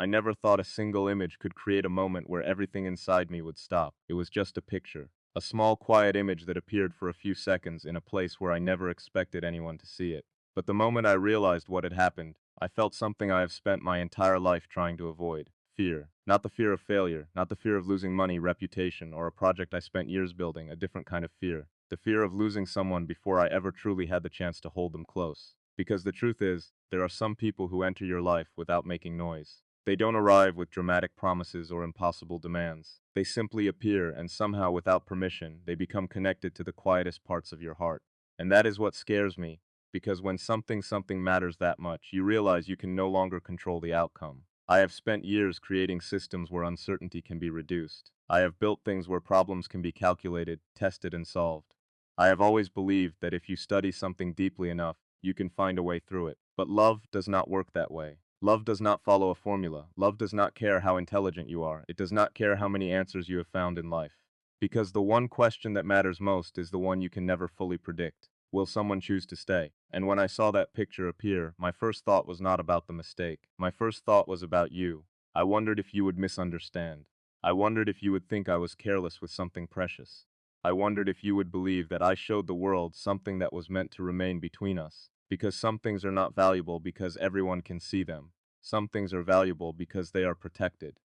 I never thought a single image could create a moment where everything inside me would stop. It was just a picture. A small, quiet image that appeared for a few seconds in a place where I never expected anyone to see it. But the moment I realized what had happened, I felt something I have spent my entire life trying to avoid. Fear. Not the fear of failure, not the fear of losing money, reputation, or a project I spent years building, a different kind of fear. The fear of losing someone before I ever truly had the chance to hold them close. Because the truth is, there are some people who enter your life without making noise. They don't arrive with dramatic promises or impossible demands. They simply appear, and somehow, without permission, they become connected to the quietest parts of your heart. And that is what scares me, because when something matters that much, you realize you can no longer control the outcome. I have spent years creating systems where uncertainty can be reduced. I have built things where problems can be calculated, tested, and solved. I have always believed that if you study something deeply enough, you can find a way through it. But love does not work that way. Love does not follow a formula. Love does not care how intelligent you are. It does not care how many answers you have found in life. Because the one question that matters most is the one you can never fully predict. Will someone choose to stay? And when I saw that picture appear, my first thought was not about the mistake. My first thought was about you. I wondered if you would misunderstand. I wondered if you would think I was careless with something precious. I wondered if you would believe that I showed the world something that was meant to remain between us. Because some things are not valuable because everyone can see them. Some things are valuable because they are protected.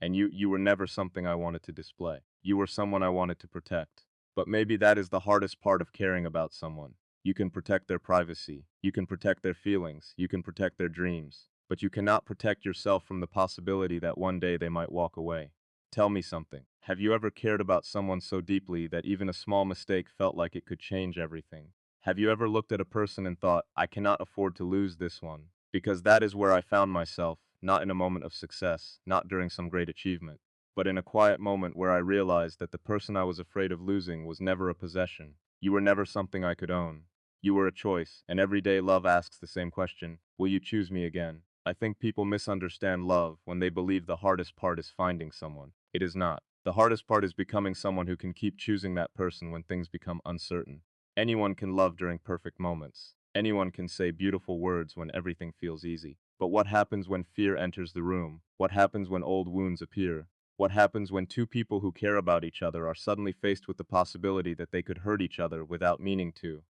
And you were never something I wanted to display. You were someone I wanted to protect. But maybe that is the hardest part of caring about someone. You can protect their privacy. You can protect their feelings. You can protect their dreams. But you cannot protect yourself from the possibility that one day they might walk away. Tell me something. Have you ever cared about someone so deeply that even a small mistake felt like it could change everything? Have you ever looked at a person and thought, I cannot afford to lose this one? Because that is where I found myself, not in a moment of success, not during some great achievement, but in a quiet moment where I realized that the person I was afraid of losing was never a possession. You were never something I could own. You were a choice, and every day love asks the same question, will you choose me again? I think people misunderstand love when they believe the hardest part is finding someone. It is not. The hardest part is becoming someone who can keep choosing that person when things become uncertain. Anyone can love during perfect moments. Anyone can say beautiful words when everything feels easy. But what happens when fear enters the room? What happens when old wounds appear? What happens when two people who care about each other are suddenly faced with the possibility that they could hurt each other without meaning to?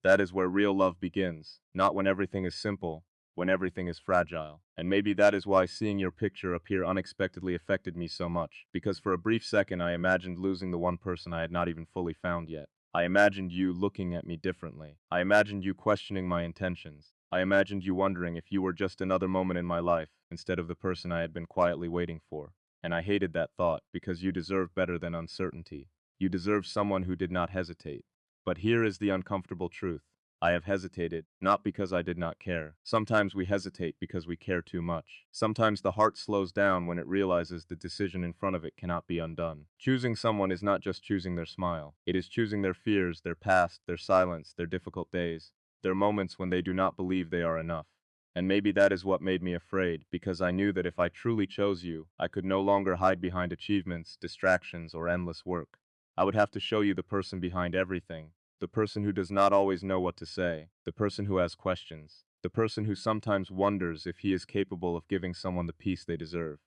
That is where real love begins, not when everything is simple, when everything is fragile. And maybe that is why seeing your picture appear unexpectedly affected me so much, because for a brief second I imagined losing the one person I had not even fully found yet. I imagined you looking at me differently. I imagined you questioning my intentions. I imagined you wondering if you were just another moment in my life, instead of the person I had been quietly waiting for. And I hated that thought, because you deserve better than uncertainty. You deserve someone who did not hesitate. But here is the uncomfortable truth. I have hesitated, not because I did not care. Sometimes we hesitate because we care too much. Sometimes the heart slows down when it realizes the decision in front of it cannot be undone. Choosing someone is not just choosing their smile. It is choosing their fears, their past, their silence, their difficult days, their moments when they do not believe they are enough. And maybe that is what made me afraid, because I knew that if I truly chose you, I could no longer hide behind achievements, distractions, or endless work. I would have to show you the person behind everything, the person who does not always know what to say, the person who has questions, the person who sometimes wonders if he is capable of giving someone the peace they deserve.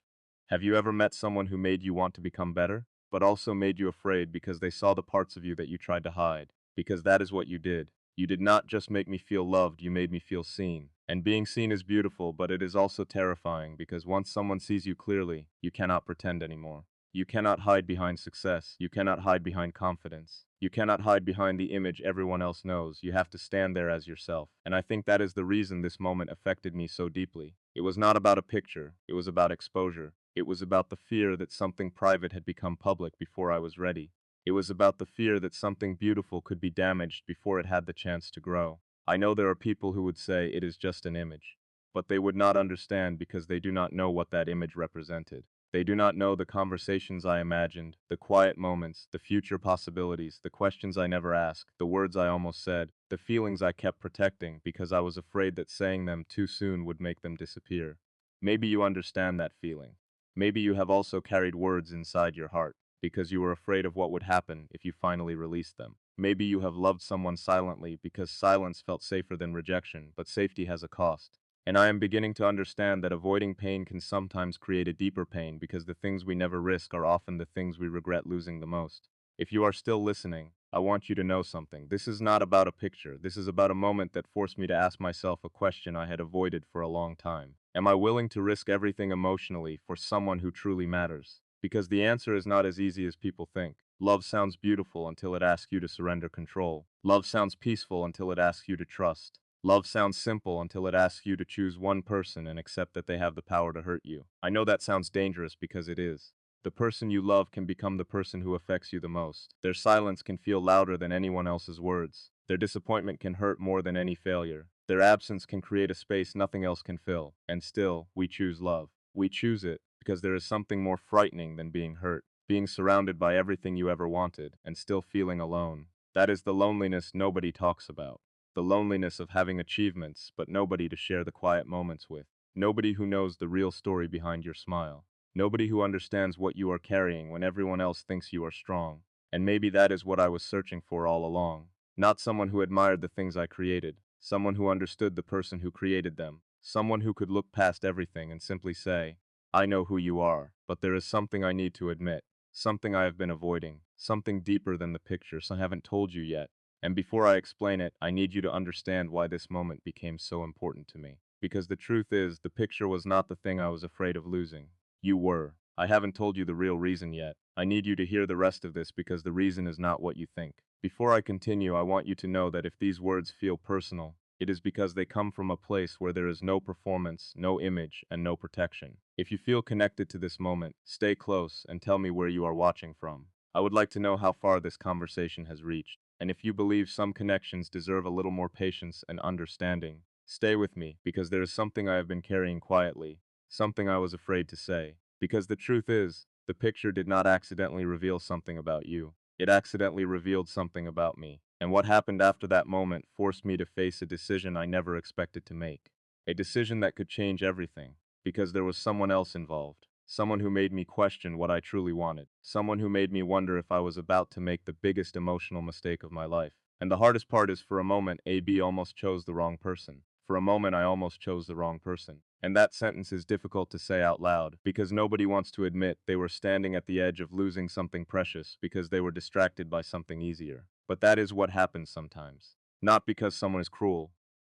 Have you ever met someone who made you want to become better, but also made you afraid because they saw the parts of you that you tried to hide? Because that is what you did. You did not just make me feel loved, you made me feel seen. And being seen is beautiful, but it is also terrifying because once someone sees you clearly, you cannot pretend anymore. You cannot hide behind success. You cannot hide behind confidence. You cannot hide behind the image everyone else knows. You have to stand there as yourself. And I think that is the reason this moment affected me so deeply. It was not about a picture. It was about exposure. It was about the fear that something private had become public before I was ready. It was about the fear that something beautiful could be damaged before it had the chance to grow. I know there are people who would say it is just an image, but they would not understand because they do not know what that image represented. They do not know the conversations I imagined, the quiet moments, the future possibilities, the questions I never asked, the words I almost said, the feelings I kept protecting because I was afraid that saying them too soon would make them disappear. Maybe you understand that feeling. Maybe you have also carried words inside your heart because you were afraid of what would happen if you finally released them. Maybe you have loved someone silently because silence felt safer than rejection, but safety has a cost. And I am beginning to understand that avoiding pain can sometimes create a deeper pain because the things we never risk are often the things we regret losing the most. If you are still listening, I want you to know something. This is not about a picture. This is about a moment that forced me to ask myself a question I had avoided for a long time. Am I willing to risk everything emotionally for someone who truly matters? Because the answer is not as easy as people think. Love sounds beautiful until it asks you to surrender control. Love sounds peaceful until it asks you to trust. Love sounds simple until it asks you to choose one person and accept that they have the power to hurt you. I know that sounds dangerous because it is. The person you love can become the person who affects you the most. Their silence can feel louder than anyone else's words. Their disappointment can hurt more than any failure. Their absence can create a space nothing else can fill. And still, we choose love. We choose it because there is something more frightening than being hurt. Being surrounded by everything you ever wanted and still feeling alone. That is the loneliness nobody talks about. The loneliness of having achievements, but nobody to share the quiet moments with. Nobody who knows the real story behind your smile. Nobody who understands what you are carrying when everyone else thinks you are strong. And maybe that is what I was searching for all along. Not someone who admired the things I created. Someone who understood the person who created them. Someone who could look past everything and simply say, I know who you are, but there is something I need to admit. Something I have been avoiding. Something deeper than the pictures I haven't told you yet. And before I explain it, I need you to understand why this moment became so important to me. Because the truth is, the picture was not the thing I was afraid of losing. You were. I haven't told you the real reason yet. I need you to hear the rest of this because the reason is not what you think. Before I continue, I want you to know that if these words feel personal, it is because they come from a place where there is no performance, no image, and no protection. If you feel connected to this moment, stay close and tell me where you are watching from. I would like to know how far this conversation has reached. And if you believe some connections deserve a little more patience and understanding, stay with me because there is something I have been carrying quietly, something I was afraid to say. Because the truth is, the picture did not accidentally reveal something about you. It accidentally revealed something about me. And what happened after that moment forced me to face a decision I never expected to make. A decision that could change everything. Because there was someone else involved. Someone who made me question what I truly wanted. Someone who made me wonder if I was about to make the biggest emotional mistake of my life. And the hardest part is for a moment, AB almost chose the wrong person. For a moment, I almost chose the wrong person. And that sentence is difficult to say out loud because nobody wants to admit they were standing at the edge of losing something precious because they were distracted by something easier. But that is what happens sometimes. Not because someone is cruel.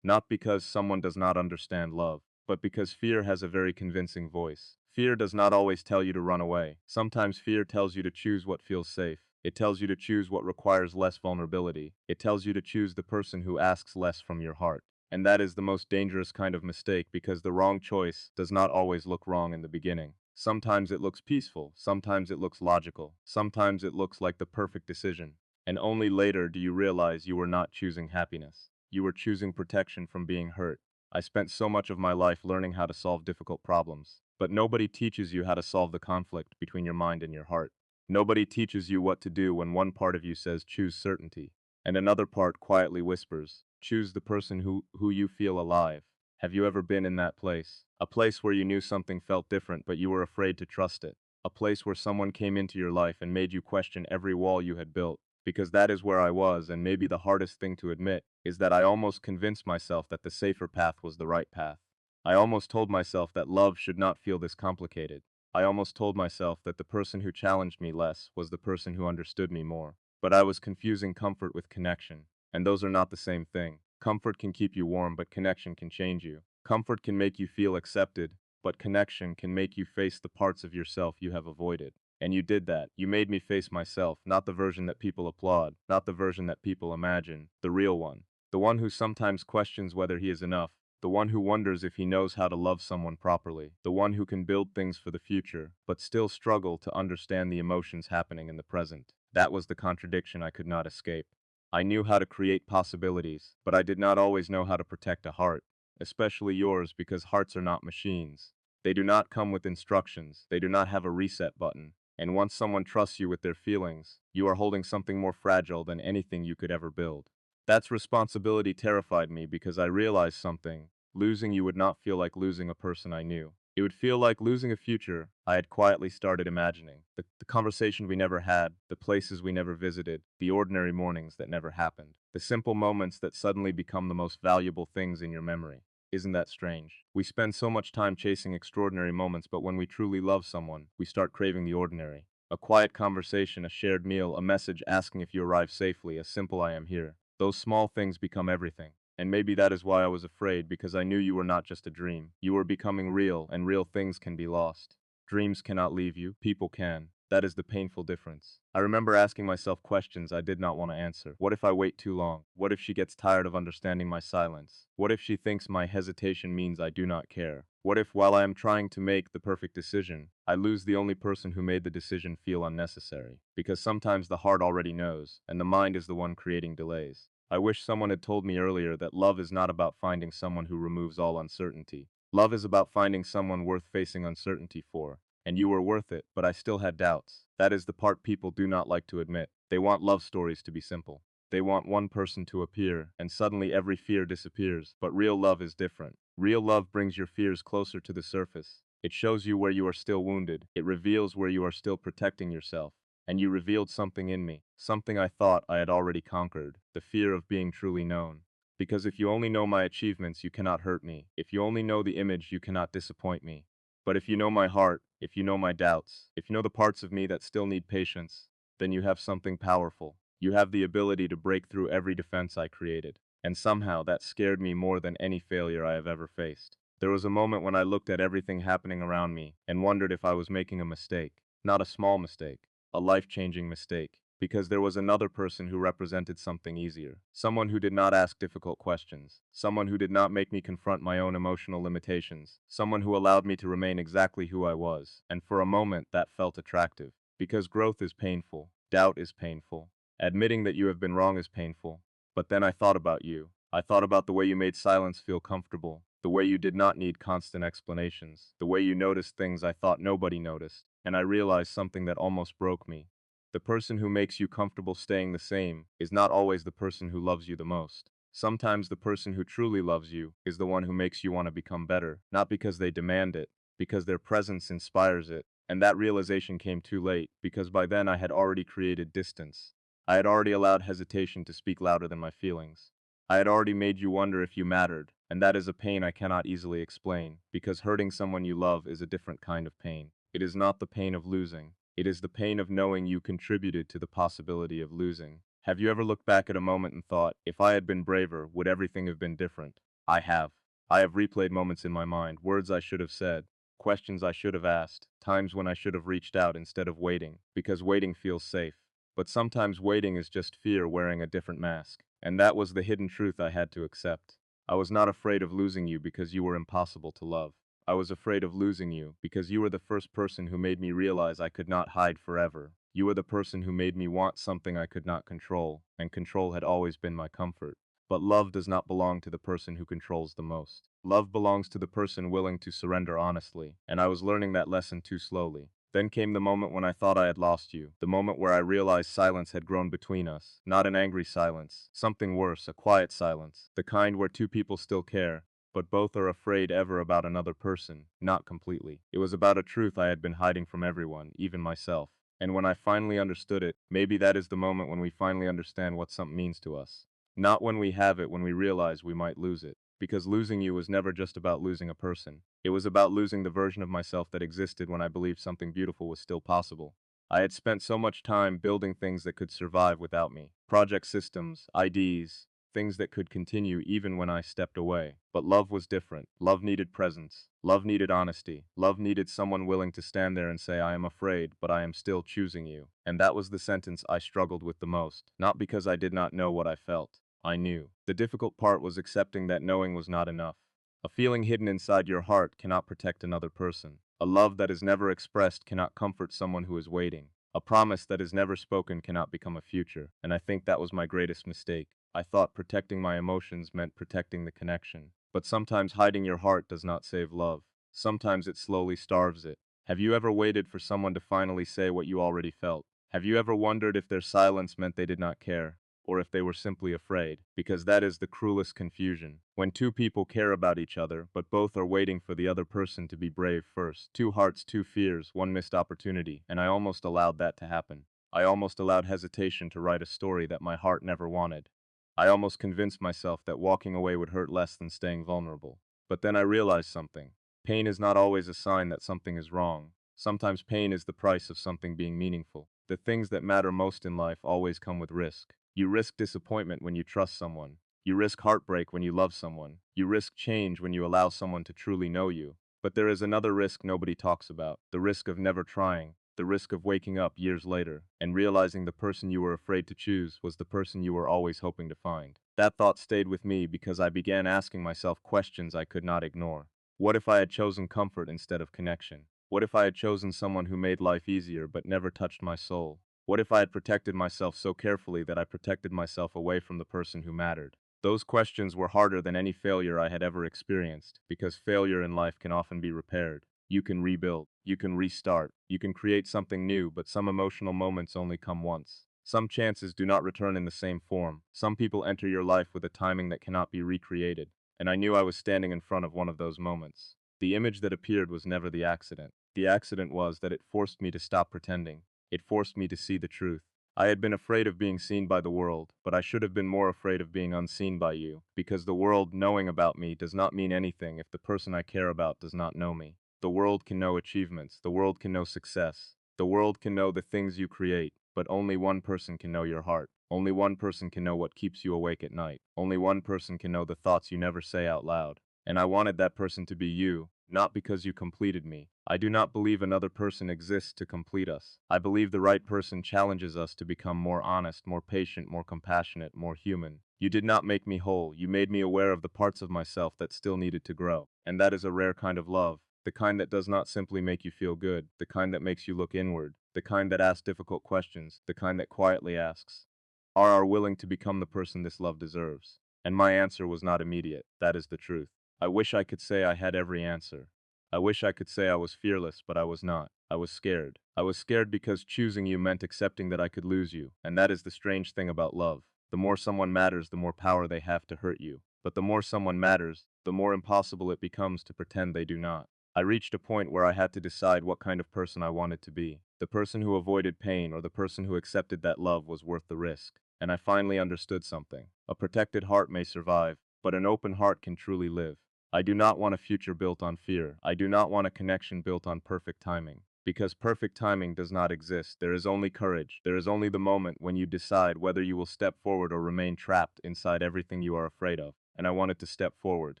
Not because someone does not understand love, but because fear has a very convincing voice. Fear does not always tell you to run away. Sometimes fear tells you to choose what feels safe. It tells you to choose what requires less vulnerability. It tells you to choose the person who asks less from your heart. And that is the most dangerous kind of mistake because the wrong choice does not always look wrong in the beginning. Sometimes it looks peaceful, sometimes it looks logical, sometimes it looks like the perfect decision. And only later do you realize you were not choosing happiness. You were choosing protection from being hurt. I spent so much of my life learning how to solve difficult problems, but nobody teaches you how to solve the conflict between your mind and your heart. Nobody teaches you what to do when one part of you says choose certainty, and another part quietly whispers, choose the person who you feel alive. Have you ever been in that place? A place where you knew something felt different but you were afraid to trust it. A place where someone came into your life and made you question every wall you had built. Because that is where I was, and maybe the hardest thing to admit is that I almost convinced myself that the safer path was the right path. I almost told myself that love should not feel this complicated. I almost told myself that the person who challenged me less was the person who understood me more. But I was confusing comfort with connection, and those are not the same thing. Comfort can keep you warm, but connection can change you. Comfort can make you feel accepted, but connection can make you face the parts of yourself you have avoided. And you did that. You made me face myself, not the version that people applaud, not the version that people imagine, the real one. The one who sometimes questions whether he is enough, the one who wonders if he knows how to love someone properly, the one who can build things for the future, but still struggle to understand the emotions happening in the present. That was the contradiction I could not escape. I knew how to create possibilities, but I did not always know how to protect a heart, especially yours because hearts are not machines. They do not come with instructions, they do not have a reset button. And once someone trusts you with their feelings, you are holding something more fragile than anything you could ever build. That's responsibility terrified me because I realized something. Losing you would not feel like losing a person I knew. It would feel like losing a future I had quietly started imagining. The conversation we never had, the places we never visited, the ordinary mornings that never happened, the simple moments that suddenly become the most valuable things in your memory. Isn't that strange? We spend so much time chasing extraordinary moments, but when we truly love someone, we start craving the ordinary. A quiet conversation, a shared meal, a message asking if you arrived safely, a simple "I am here." Those small things become everything. And maybe that is why I was afraid, because I knew you were not just a dream. You were becoming real, and real things can be lost. Dreams cannot leave you, people can. That is the painful difference. I remember asking myself questions I did not want to answer. What if I wait too long? What if she gets tired of understanding my silence? What if she thinks my hesitation means I do not care? What if, while I am trying to make the perfect decision, I lose the only person who made the decision feel unnecessary? Because sometimes the heart already knows, and the mind is the one creating delays. I wish someone had told me earlier that love is not about finding someone who removes all uncertainty. Love is about finding someone worth facing uncertainty for. And you were worth it, but I still had doubts. That is the part people do not like to admit. They want love stories to be simple. They want one person to appear, and suddenly every fear disappears. But real love is different. Real love brings your fears closer to the surface. It shows you where you are still wounded. It reveals where you are still protecting yourself. And you revealed something in me, something I thought I had already conquered, the fear of being truly known. Because if you only know my achievements, you cannot hurt me. If you only know the image, you cannot disappoint me. But if you know my heart, if you know my doubts, if you know the parts of me that still need patience, then you have something powerful. You have the ability to break through every defense I created. And somehow that scared me more than any failure I have ever faced. There was a moment when I looked at everything happening around me and wondered if I was making a mistake. Not a small mistake, a life-changing mistake. Because there was another person who represented something easier. Someone who did not ask difficult questions. Someone who did not make me confront my own emotional limitations. Someone who allowed me to remain exactly who I was. And for a moment, that felt attractive. Because growth is painful. Doubt is painful. Admitting that you have been wrong is painful. But then I thought about you. I thought about the way you made silence feel comfortable. The way you did not need constant explanations. The way you noticed things I thought nobody noticed. And I realized something that almost broke me. The person who makes you comfortable staying the same is not always the person who loves you the most. Sometimes the person who truly loves you is the one who makes you want to become better, not because they demand it, because their presence inspires it. And that realization came too late, because by then I had already created distance. I had already allowed hesitation to speak louder than my feelings. I had already made you wonder if you mattered, and that is a pain I cannot easily explain, because hurting someone you love is a different kind of pain. It is not the pain of losing. It is the pain of knowing you contributed to the possibility of losing. Have you ever looked back at a moment and thought, if I had been braver, would everything have been different? I have. I have replayed moments in my mind, words I should have said, questions I should have asked, times when I should have reached out instead of waiting, because waiting feels safe. But sometimes waiting is just fear wearing a different mask. And that was the hidden truth I had to accept. I was not afraid of losing you because you were impossible to love. I was afraid of losing you because you were the first person who made me realize I could not hide forever. You were the person who made me want something I could not control, and control had always been my comfort. But love does not belong to the person who controls the most. Love belongs to the person willing to surrender honestly, and I was learning that lesson too slowly. Then came the moment when I thought I had lost you, the moment where I realized silence had grown between us. Not an angry silence, something worse, a quiet silence, the kind where two people still care, but both are afraid ever about another person, not completely. It was about a truth I had been hiding from everyone, even myself. And when I finally understood it, maybe that is the moment when we finally understand what something means to us. Not when we have it, when we realize we might lose it. Because losing you was never just about losing a person. It was about losing the version of myself that existed when I believed something beautiful was still possible. I had spent so much time building things that could survive without me. Project systems, IDs, things that could continue even when I stepped away. But love was different. Love needed presence. Love needed honesty. Love needed someone willing to stand there and say, I am afraid, but I am still choosing you. And that was the sentence I struggled with the most. Not because I did not know what I felt. I knew. The difficult part was accepting that knowing was not enough. A feeling hidden inside your heart cannot protect another person. A love that is never expressed cannot comfort someone who is waiting. A promise that is never spoken cannot become a future. And I think that was my greatest mistake. I thought protecting my emotions meant protecting the connection. But sometimes hiding your heart does not save love. Sometimes it slowly starves it. Have you ever waited for someone to finally say what you already felt? Have you ever wondered if their silence meant they did not care? Or if they were simply afraid? Because that is the cruelest confusion. When two people care about each other, but both are waiting for the other person to be brave first. Two hearts, two fears, one missed opportunity, and I almost allowed that to happen. I almost allowed hesitation to write a story that my heart never wanted. I almost convinced myself that walking away would hurt less than staying vulnerable. But then I realized something. Pain is not always a sign that something is wrong. Sometimes pain is the price of something being meaningful. The things that matter most in life always come with risk. You risk disappointment when you trust someone. You risk heartbreak when you love someone. You risk change when you allow someone to truly know you. But there is another risk nobody talks about, the risk of never trying, the risk of waking up years later and realizing the person you were afraid to choose was the person you were always hoping to find. That thought stayed with me because I began asking myself questions I could not ignore. What if I had chosen comfort instead of connection? What if I had chosen someone who made life easier but never touched my soul? What if I had protected myself so carefully that I protected myself away from the person who mattered? Those questions were harder than any failure I had ever experienced, because failure in life can often be repaired. You can rebuild, you can restart, you can create something new, but some emotional moments only come once. Some chances do not return in the same form. Some people enter your life with a timing that cannot be recreated, and I knew I was standing in front of one of those moments. The image that appeared was never the accident. The accident was that it forced me to stop pretending. It forced me to see the truth. I had been afraid of being seen by the world, but I should have been more afraid of being unseen by you, because the world knowing about me does not mean anything if the person I care about does not know me. The world can know achievements, the world can know success, the world can know the things you create, but only one person can know your heart. Only one person can know what keeps you awake at night. Only one person can know the thoughts you never say out loud. And I wanted that person to be you, not because you completed me. I do not believe another person exists to complete us. I believe the right person challenges us to become more honest, more patient, more compassionate, more human. You did not make me whole. You made me aware of the parts of myself that still needed to grow. And that is a rare kind of love. The kind that does not simply make you feel good. The kind that makes you look inward. The kind that asks difficult questions. The kind that quietly asks, are willing to become the person this love deserves? And my answer was not immediate. That is the truth. I wish I could say I had every answer. I wish I could say I was fearless, but I was not. I was scared. I was scared because choosing you meant accepting that I could lose you, and that is the strange thing about love. The more someone matters, the more power they have to hurt you. But the more someone matters, the more impossible it becomes to pretend they do not. I reached a point where I had to decide what kind of person I wanted to be. The person who avoided pain or the person who accepted that love was worth the risk. And I finally understood something. A protected heart may survive, but an open heart can truly live. I do not want a future built on fear. I do not want a connection built on perfect timing. Because perfect timing does not exist. There is only courage. There is only the moment when you decide whether you will step forward or remain trapped inside everything you are afraid of. And I wanted to step forward.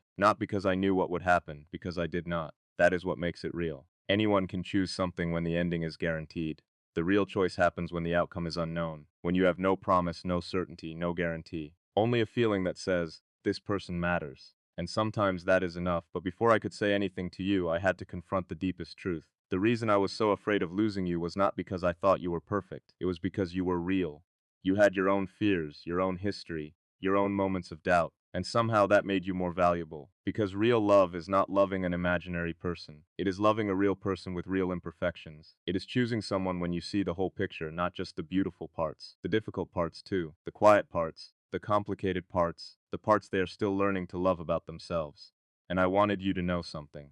Not because I knew what would happen, because I did not. That is what makes it real. Anyone can choose something when the ending is guaranteed. The real choice happens when the outcome is unknown. When you have no promise, no certainty, no guarantee. Only a feeling that says, this person matters. And sometimes that is enough, but before I could say anything to you, I had to confront the deepest truth. The reason I was so afraid of losing you was not because I thought you were perfect. It was because you were real. You had your own fears, your own history, your own moments of doubt. And somehow that made you more valuable. Because real love is not loving an imaginary person. It is loving a real person with real imperfections. It is choosing someone when you see the whole picture, not just the beautiful parts. The difficult parts too. The quiet parts. The complicated parts. The parts they are still learning to love about themselves. And I wanted you to know something.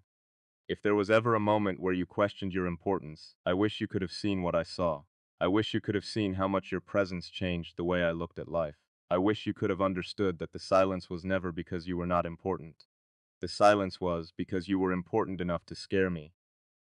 If there was ever a moment where you questioned your importance, I wish you could have seen what I saw. I wish you could have seen how much your presence changed the way I looked at life. I wish you could have understood that the silence was never because you were not important. The silence was because you were important enough to scare me.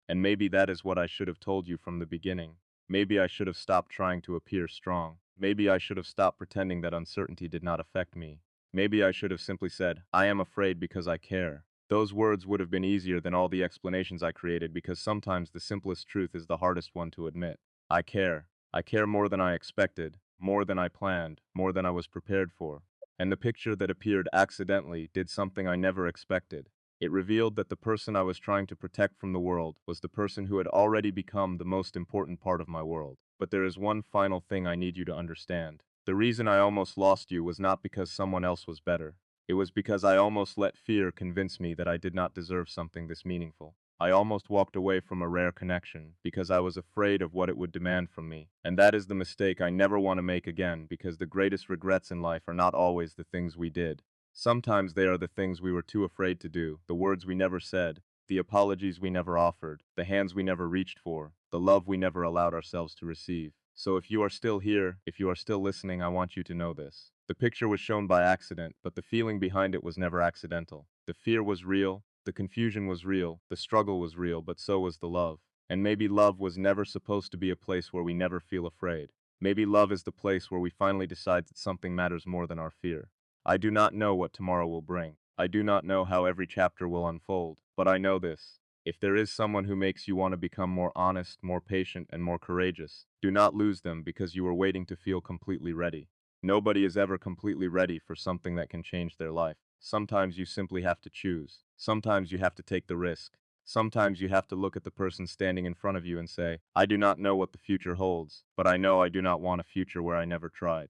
And maybe that is what I should have told you from the beginning. Maybe I should have stopped trying to appear strong. Maybe I should have stopped pretending that uncertainty did not affect me. Maybe I should have simply said, I am afraid because I care. Those words would have been easier than all the explanations I created because sometimes the simplest truth is the hardest one to admit. I care. I care more than I expected, more than I planned, more than I was prepared for. And the picture that appeared accidentally did something I never expected. It revealed that the person I was trying to protect from the world was the person who had already become the most important part of my world. But there is one final thing I need you to understand. The reason I almost lost you was not because someone else was better. It was because I almost let fear convince me that I did not deserve something this meaningful. I almost walked away from a rare connection because I was afraid of what it would demand from me. And that is the mistake I never want to make again, because the greatest regrets in life are not always the things we did. Sometimes they are the things we were too afraid to do, the words we never said, the apologies we never offered, the hands we never reached for, the love we never allowed ourselves to receive. So if you are still here, if you are still listening, I want you to know this. The picture was shown by accident, but the feeling behind it was never accidental. The fear was real, the confusion was real, the struggle was real, but so was the love. And maybe love was never supposed to be a place where we never feel afraid. Maybe love is the place where we finally decide that something matters more than our fear. I do not know what tomorrow will bring. I do not know how every chapter will unfold, but I know this. If there is someone who makes you want to become more honest, more patient, and more courageous, do not lose them because you are waiting to feel completely ready. Nobody is ever completely ready for something that can change their life. Sometimes you simply have to choose. Sometimes you have to take the risk. Sometimes you have to look at the person standing in front of you and say, I do not know what the future holds, but I know I do not want a future where I never tried.